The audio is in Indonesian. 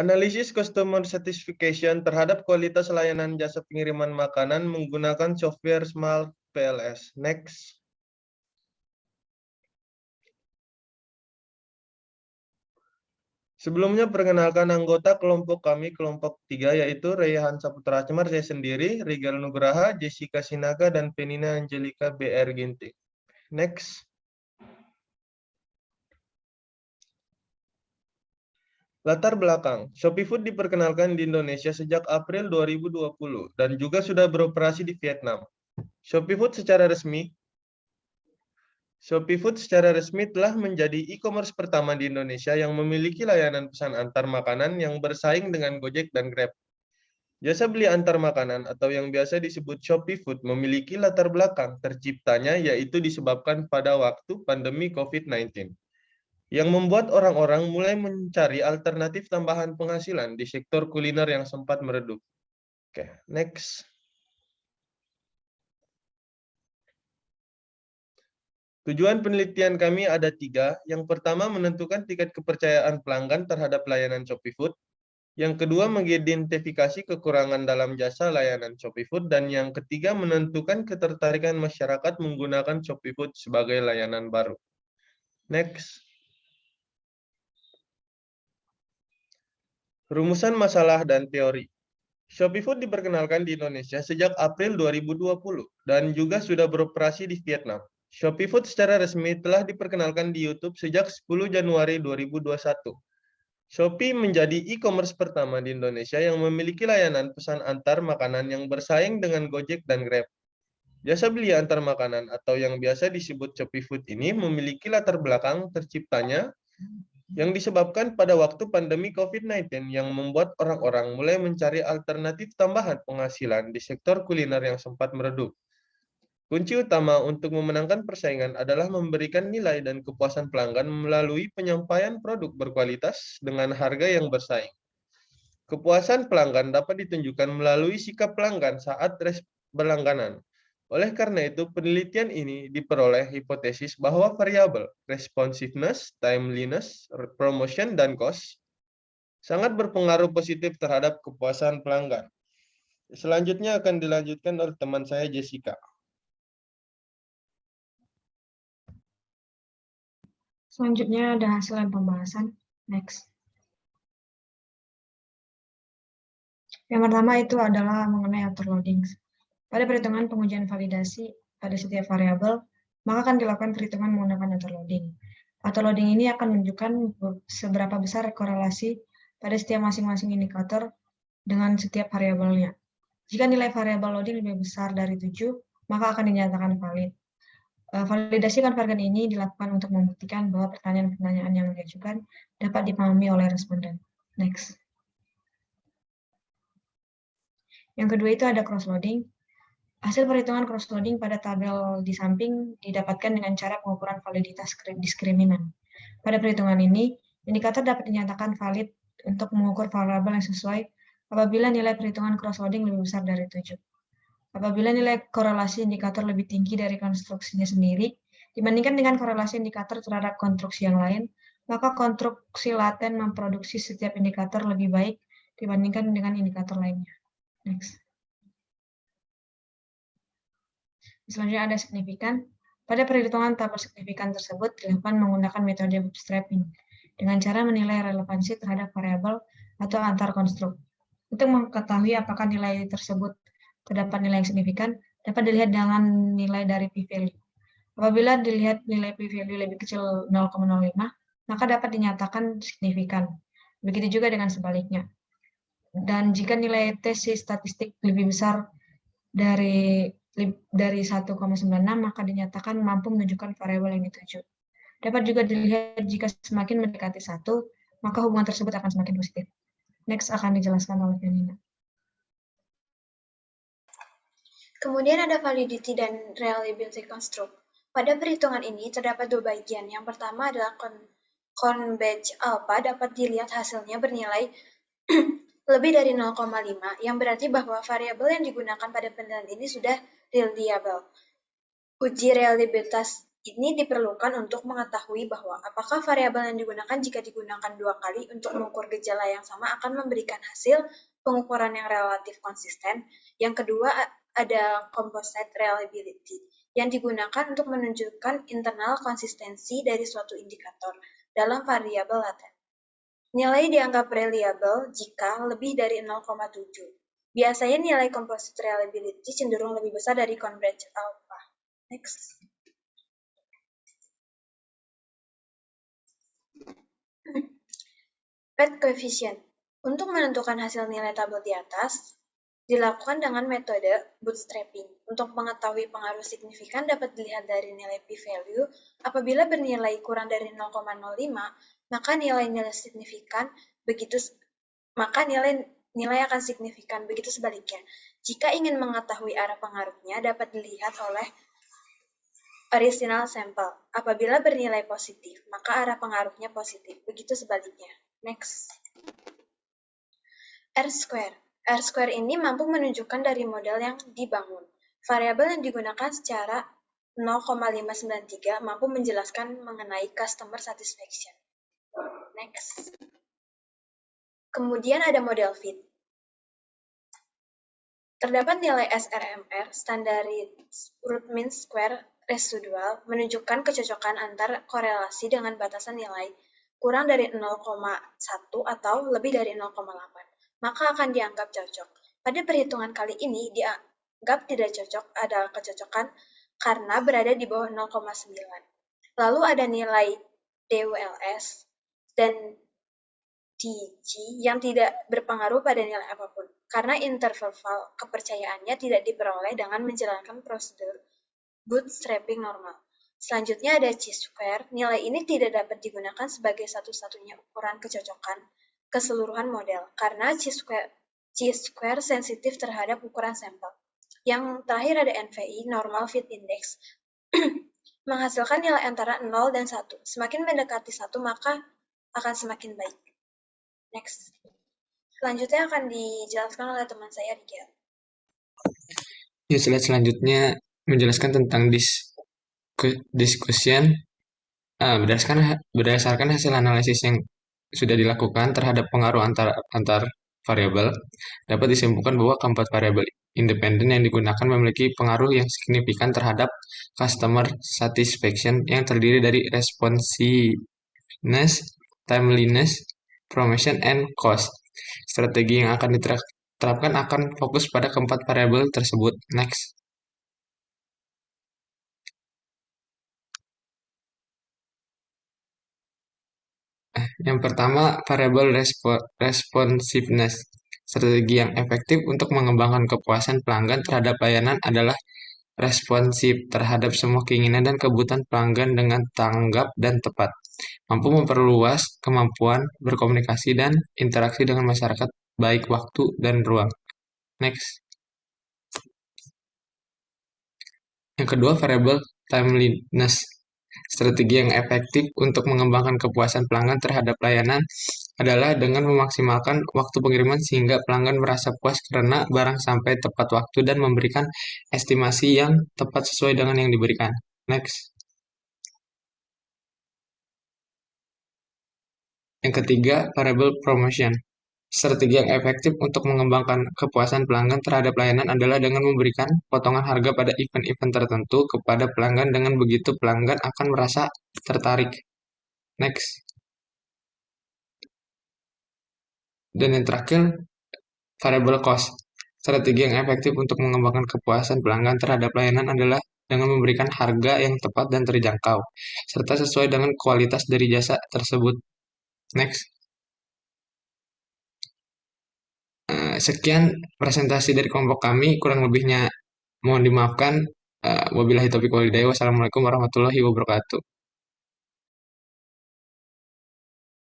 Analisis customer satisfaction terhadap kualitas layanan jasa pengiriman makanan menggunakan software Smart PLS. Next. Sebelumnya perkenalkan anggota kelompok kami, kelompok 3, yaitu Raihan Saputra Cemar, saya sendiri, Rigal Nugraha, Jessica Sinaga, dan Penina Angelika BR Ginting. Next. Latar belakang, Shopee Food diperkenalkan di Indonesia sejak April 2020 dan juga sudah beroperasi di Vietnam. Shopee Food secara resmi telah menjadi e-commerce pertama di Indonesia yang memiliki layanan pesan antar makanan yang bersaing dengan Gojek dan Grab. Jasa beli antar makanan atau yang biasa disebut Shopee Food memiliki latar belakang terciptanya yaitu disebabkan pada waktu pandemi COVID-19. Yang membuat orang-orang mulai mencari alternatif tambahan penghasilan di sektor kuliner yang sempat meredup. Oke, next. Tujuan penelitian kami ada 3. Yang pertama, menentukan tingkat kepercayaan pelanggan terhadap layanan Shopee Food. Yang kedua, mengidentifikasi kekurangan dalam jasa layanan Shopee Food. Dan yang ketiga, menentukan ketertarikan masyarakat menggunakan Shopee Food sebagai layanan baru. Next. Rumusan masalah dan teori. Shopee Food diperkenalkan di Indonesia sejak April 2020 dan juga sudah beroperasi di Vietnam. Shopee Food secara resmi telah diperkenalkan di YouTube sejak 10 Januari 2021. Shopee menjadi e-commerce pertama di Indonesia yang memiliki layanan pesan antar makanan yang bersaing dengan Gojek dan Grab. Jasa beli antar makanan atau yang biasa disebut Shopee Food ini memiliki latar belakang terciptanya yang disebabkan pada waktu pandemi COVID-19 yang membuat orang-orang mulai mencari alternatif tambahan penghasilan di sektor kuliner yang sempat meredup. Kunci utama untuk memenangkan persaingan adalah memberikan nilai dan kepuasan pelanggan melalui penyampaian produk berkualitas dengan harga yang bersaing. Kepuasan pelanggan dapat ditunjukkan melalui sikap pelanggan saat berlangganan. Oleh karena itu, penelitian ini diperoleh hipotesis bahwa variabel responsiveness, timeliness, promotion, dan cost sangat berpengaruh positif terhadap kepuasan pelanggan. Selanjutnya akan dilanjutkan oleh teman saya, Jessica. Selanjutnya ada hasil pembahasan. Next. Yang pertama itu adalah mengenai autoloading. Pada perhitungan pengujian validasi pada setiap variabel, maka akan dilakukan perhitungan menggunakan autoloading. Autoloading ini akan menunjukkan seberapa besar korelasi pada setiap masing-masing indikator dengan setiap variabelnya. Jika nilai variabel loading lebih besar dari 7, maka akan dinyatakan valid. Validasi konvergen ini dilakukan untuk membuktikan bahwa pertanyaan-pertanyaan yang diajukan dapat dipahami oleh responden. Next. Yang kedua itu ada cross-loading. Hasil perhitungan cross-loading pada tabel di samping didapatkan dengan cara pengukuran validitas diskriminan. Pada perhitungan ini, indikator dapat dinyatakan valid untuk mengukur variabel yang sesuai apabila nilai perhitungan cross-loading lebih besar dari 7. Apabila nilai korelasi indikator lebih tinggi dari konstruksinya sendiri, dibandingkan dengan korelasi indikator terhadap konstruksi yang lain, maka konstruksi laten memproduksi setiap indikator lebih baik dibandingkan dengan indikator lainnya. Next. Selanjutnya ada signifikan. Pada perhitungan tabel signifikan tersebut dilakukan menggunakan metode bootstrapping dengan cara menilai relevansi terhadap variabel atau antar konstruk. Untuk mengetahui apakah nilai tersebut terdapat nilai yang signifikan, dapat dilihat dengan nilai dari p-value. Apabila dilihat nilai p-value lebih kecil 0,05, maka dapat dinyatakan signifikan. Begitu juga dengan sebaliknya. Dan jika nilai tes statistik lebih besar dari 1,96 maka dinyatakan mampu menunjukkan variabel yang dituju. Dapat juga dilihat jika semakin mendekati 1, maka hubungan tersebut akan semakin positif. Next akan dijelaskan oleh Penina. Kemudian ada validity dan reliability construct. Pada perhitungan ini terdapat 2 bagian. Yang pertama adalah converge alpha dapat dilihat hasilnya bernilai lebih dari 0,5, yang berarti bahwa variabel yang digunakan pada penilaian ini sudah reliable. Uji reliabilitas Ini diperlukan untuk mengetahui bahwa apakah variabel yang digunakan jika digunakan 2 kali untuk mengukur gejala yang sama akan memberikan hasil pengukuran yang relatif konsisten. Yang kedua, ada composite reliability, yang digunakan untuk menunjukkan internal konsistensi dari suatu indikator dalam variabel laten. Nilai dianggap reliable jika lebih dari 0,7. Biasanya nilai composite reliability cenderung lebih besar dari converge alpha. Next. Pet coefficient. Untuk menentukan hasil nilai tabel di atas, dilakukan dengan metode bootstrapping. Untuk mengetahui pengaruh signifikan dapat dilihat dari nilai p-value. Apabila bernilai kurang dari 0,05, maka nilai-nilai signifikan nilai akan signifikan, begitu sebaliknya. Jika ingin mengetahui arah pengaruhnya, dapat dilihat oleh original sample. Apabila bernilai positif, maka arah pengaruhnya positif, begitu sebaliknya. Next. R-square. R-square ini mampu menunjukkan dari model yang dibangun. Variabel yang digunakan secara 0,593 mampu menjelaskan mengenai customer satisfaction. Next. Kemudian ada model fit. Terdapat nilai SRMR, standard root mean square residual, menunjukkan kecocokan antar korelasi dengan batasan nilai kurang dari 0,1 atau lebih dari 0,8, maka akan dianggap cocok. Pada perhitungan kali ini dianggap tidak cocok adalah kecocokan karena berada di bawah 0,9. Lalu ada nilai DWLS dan DG yang tidak berpengaruh pada nilai apapun, karena interval kepercayaannya tidak diperoleh dengan menjalankan prosedur bootstrapping normal. Selanjutnya ada chi-square. Nilai ini tidak dapat digunakan sebagai satu-satunya ukuran kecocokan keseluruhan model, karena chi-square sensitif terhadap ukuran sampel. Yang terakhir ada NFI, Normal Fit Index, menghasilkan nilai antara 0 dan 1. Semakin mendekati 1, maka akan semakin baik. Next. Selanjutnya akan dijelaskan oleh teman saya, Rigel. Ya, slide selanjutnya menjelaskan tentang discussion berdasarkan hasil analisis yang sudah dilakukan terhadap pengaruh antar variabel, dapat disimpulkan bahwa keempat variabel independen yang digunakan memiliki pengaruh yang signifikan terhadap customer satisfaction yang terdiri dari responsiveness, timeliness, promotion, and cost. Strategi yang akan diterapkan akan fokus pada keempat variabel tersebut. Next. Yang pertama, variabel responsiveness. Strategi yang efektif untuk mengembangkan kepuasan pelanggan terhadap layanan adalah responsif terhadap semua keinginan dan kebutuhan pelanggan dengan tanggap dan tepat. Mampu memperluas kemampuan berkomunikasi dan interaksi dengan masyarakat baik waktu dan ruang. Next. Yang kedua, variabel timeliness. Strategi yang efektif untuk mengembangkan kepuasan pelanggan terhadap layanan adalah dengan memaksimalkan waktu pengiriman sehingga pelanggan merasa puas karena barang sampai tepat waktu dan memberikan estimasi yang tepat sesuai dengan yang diberikan. Next. Yang ketiga, variabel promotion. Strategi yang efektif untuk mengembangkan kepuasan pelanggan terhadap layanan adalah dengan memberikan potongan harga pada event-event tertentu kepada pelanggan. Dengan begitu, pelanggan akan merasa tertarik. Next. Dan yang terakhir, variable cost. Strategi yang efektif untuk mengembangkan kepuasan pelanggan terhadap layanan adalah dengan memberikan harga yang tepat dan terjangkau, serta sesuai dengan kualitas dari jasa tersebut. Next. Sekian presentasi dari kelompok kami, kurang lebihnya mohon dimaafkan. Wabillahi taufiq walhidayah. Wassalamualaikum warahmatullahi wabarakatuh.